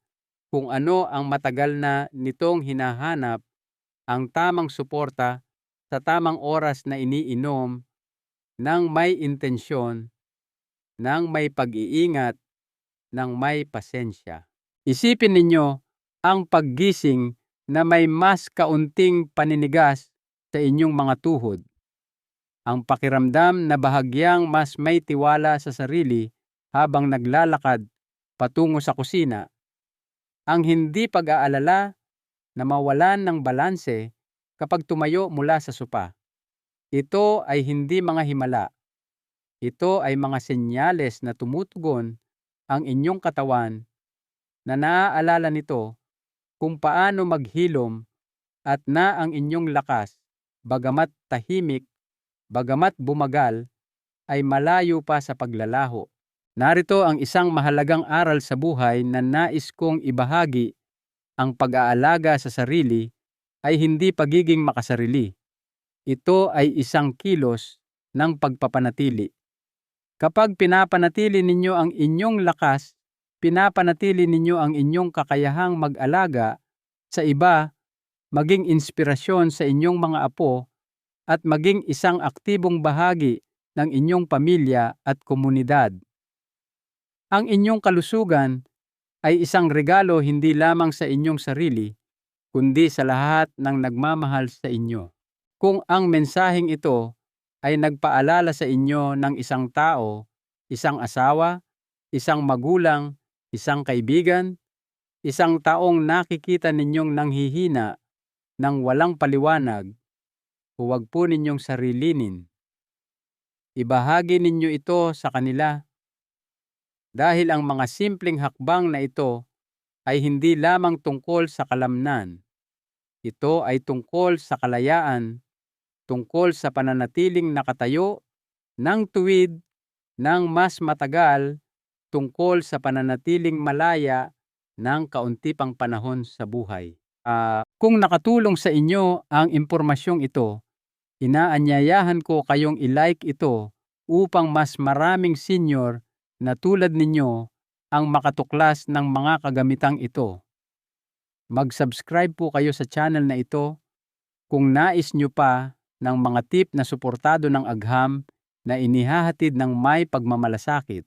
kung ano ang matagal na nitong hinahanap, ang tamang suporta sa tamang oras na iniinom, ng may intensyon, ng may pag-iingat, ng may pasensya. Isipin ninyo ang paggising na may mas kaunting paninigas sa inyong mga tuhod. Ang pakiramdam na bahagyang mas may tiwala sa sarili habang naglalakad patungo sa kusina. Ang hindi pag-aalala na mawalan ng balanse kapag tumayo mula sa sopa. Ito ay hindi mga himala. Ito ay mga senyales na tumutugon ang inyong katawan na naaalala nito kung paano maghilom at na ang inyong lakas, bagamat tahimik, bagamat bumagal, ay malayo pa sa paglalaho. Narito ang isang mahalagang aral sa buhay na nais kong ibahagi. Ang pag-aalaga sa sarili ay hindi pagiging makasarili. Ito ay isang kilos ng pagpapanatili. Kapag pinapanatili ninyo ang inyong lakas, pinapanatili ninyo ang inyong kakayahang mag-alaga sa iba, maging inspirasyon sa inyong mga apo, at maging isang aktibong bahagi ng inyong pamilya at komunidad. Ang inyong kalusugan ay isang regalo hindi lamang sa inyong sarili, kundi sa lahat ng nagmamahal sa inyo. Kung ang mensaheng ito ay nagpaalala sa inyo ng isang tao, isang asawa, isang magulang, isang kaibigan, isang taong nakikita ninyong nanghihina ng walang paliwanag, huwag po ninyong sarilinin. Ibahagi ninyo ito sa kanila. Dahil ang mga simpleng hakbang na ito ay hindi lamang tungkol sa kalamnan. Ito ay tungkol sa kalayaan, tungkol sa pananatiling nakatayo ng tuwid ng mas matagal, tungkol sa pananatiling malaya ng kaunti pang panahon sa buhay. Kung nakatulong sa inyo ang impormasyong ito, inaanyayahan ko kayong i-like ito upang mas maraming senior na tulad ninyo ang makatuklas ng mga kagamitang ito. Mag-subscribe po kayo sa channel na ito kung nais nyo pa ng mga tip na suportado ng agham na inihahatid ng may pagmamalasakit.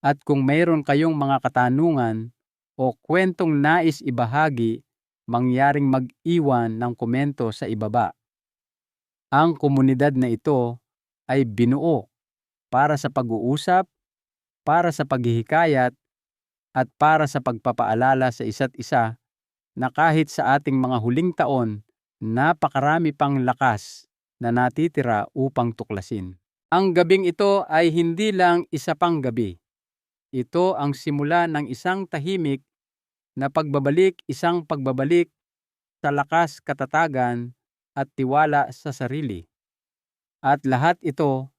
At kung mayroon kayong mga katanungan o kwentong nais ibahagi, mangyaring mag-iwan ng komento sa ibaba. Ang komunidad na ito ay binuo para sa pag-uusap, para sa paghihikayat, at para sa pagpapaalala sa isa't isa na kahit sa ating mga huling taon, napakarami pang lakas na natitira upang tuklasin. Ang gabing ito ay hindi lang isa pang gabi. Ito ang simula ng isang tahimik na pagbabalik, isang pagbabalik sa lakas, katatagan, at tiwala sa sarili. At lahat ito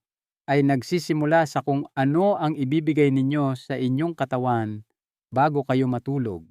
ay nagsisimula sa kung ano ang ibibigay ninyo sa inyong katawan bago kayo matulog.